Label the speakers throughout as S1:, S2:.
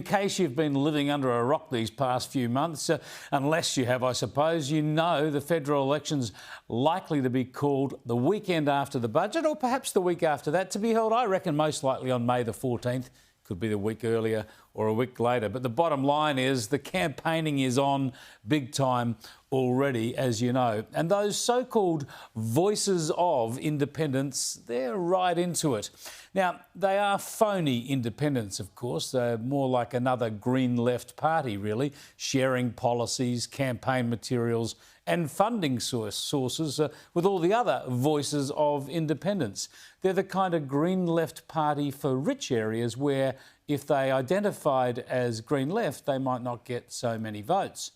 S1: In case you've been living under a rock these past few months, unless you have, I suppose, you know the federal election's likely to be called the weekend after the budget, or perhaps the week after that, to be held, I reckon, most likely on May the 14th. Could be the week earlier or a week later. But the bottom line is the campaigning is on big time already, as you know. And those so-called voices of independents, they're right into it. Now, they are phony independents, of course. They're more like another Green Left party, really, sharing policies, campaign materials and funding sources with all the other voices of independents. They're the kind of Green Left party for rich areas where if they identified as Green Left, they might not get so many votes.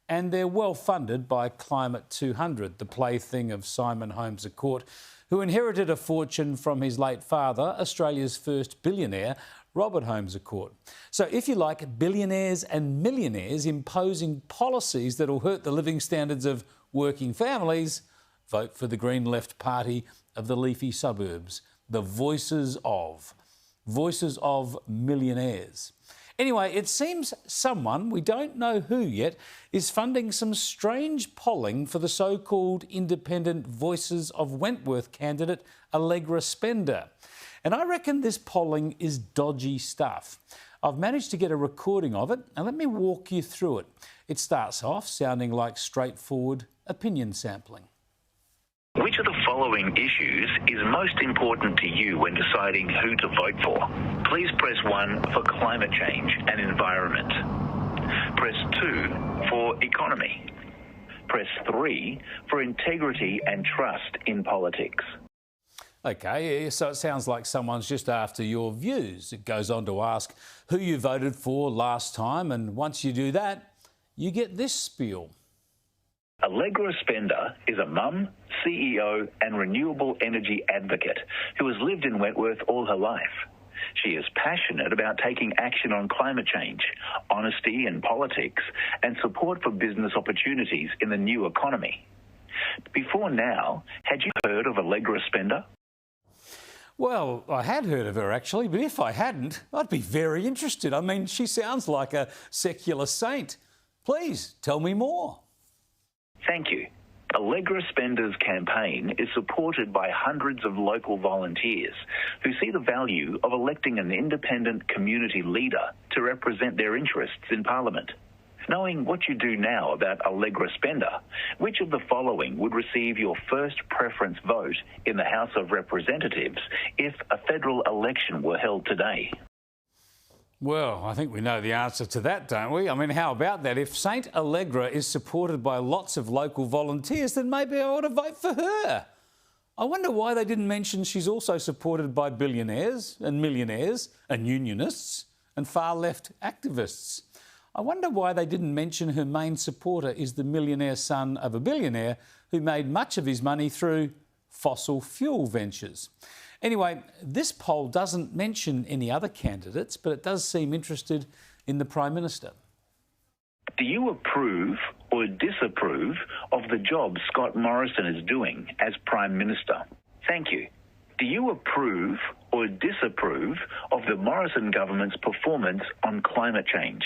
S1: And they're well funded by Climate 200, the plaything of Simon Holmes à Court, who inherited a fortune from his late father, Australia's first billionaire, Robert Holmes à Court. So if you like billionaires and millionaires imposing policies that will hurt the living standards of working families, vote for the Green Left party of the leafy suburbs, the voices of millionaires. Anyway, it seems someone, we don't know who yet, is funding some strange polling for the so-called independent Voices of Wentworth candidate, Allegra Spender. And I reckon this polling is dodgy stuff. I've managed to get a recording of it, and let me walk you through it. It starts off sounding like straightforward opinion sampling.
S2: Which of the following issues is most important to you when deciding who to vote for? Please press 1 for climate change and environment. Press 2 for economy. Press 3 for integrity and trust in politics.
S1: OK, so it sounds like someone's just after your views. It goes on to ask who you voted for last time, and once you do that, you get this spiel.
S2: Allegra Spender is a mum, CEO and renewable energy advocate who has lived in Wentworth all her life. She is passionate about taking action on climate change, honesty in politics and support for business opportunities in the new economy. Before now, had you heard of Allegra Spender?
S1: Well, I had heard of her actually, but if I hadn't, I'd be very interested. I mean, she sounds like a secular saint. Please tell me more.
S2: Thank you. Allegra Spender's campaign is supported by hundreds of local volunteers who see the value of electing an independent community leader to represent their interests in Parliament. Knowing what you do now about Allegra Spender, which of the following would receive your first preference vote in the House of Representatives if a federal election were held today?
S1: Well, I think we know the answer to that, don't we? I mean, how about that? If Saint Allegra is supported by lots of local volunteers, then maybe I ought to vote for her. I wonder why they didn't mention she's also supported by billionaires and millionaires and unionists and far-left activists. I wonder why they didn't mention her main supporter is the millionaire son of a billionaire who made much of his money through fossil fuel ventures. Anyway, this poll doesn't mention any other candidates, but it does seem interested in the Prime Minister.
S2: Do you approve or disapprove of the job Scott Morrison is doing as Prime Minister? Thank you. Do you approve or disapprove of the Morrison government's performance on climate change?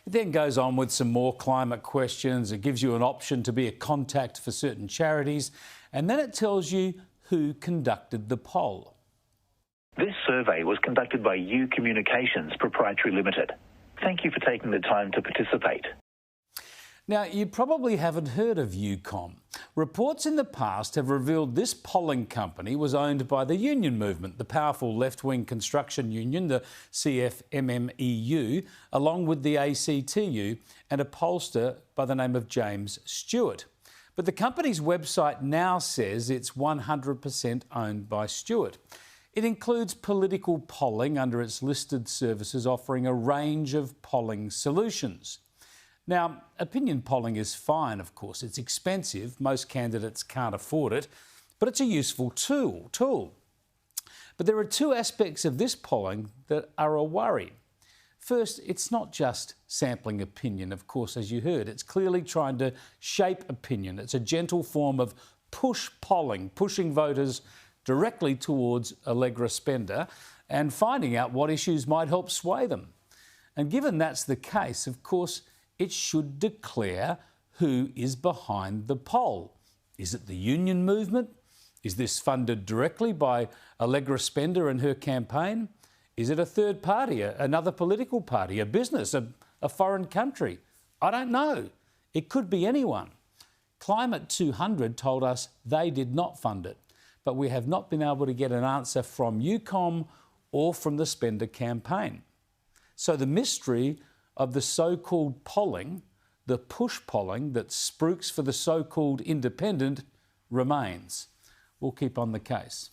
S1: It then goes on with some more climate questions. It gives you an option to be a contact for certain charities, and then it tells you who conducted the poll.
S2: This survey was conducted by U Communications Proprietary Limited. Thank you for taking the time to participate.
S1: Now, you probably haven't heard of UCom. Reports in the past have revealed this polling company was owned by the union movement, the powerful left-wing construction union, the CFMMEU, along with the ACTU, and a pollster by the name of James Stewart. But the company's website now says it's 100% owned by Stewart. It includes political polling under its listed services, offering a range of polling solutions. Now, opinion polling is fine, of course. It's expensive. Most candidates can't afford it, but it's a useful tool. But there are two aspects of this polling that are a worry. First, it's not just sampling opinion, of course, as you heard. It's clearly trying to shape opinion. It's a gentle form of push polling, pushing voters directly towards Allegra Spender and finding out what issues might help sway them. And given that's the case, of course, it should declare who is behind the poll. Is it the union movement? Is this funded directly by Allegra Spender and her campaign? Is it a third party, another political party, a business, a foreign country? I don't know. It could be anyone. Climate 200 told us they did not fund it, but we have not been able to get an answer from UCOM or from the Spender campaign. So the mystery of the so-called polling, the push polling that spruiks for the so-called independent, remains. We'll keep on the case.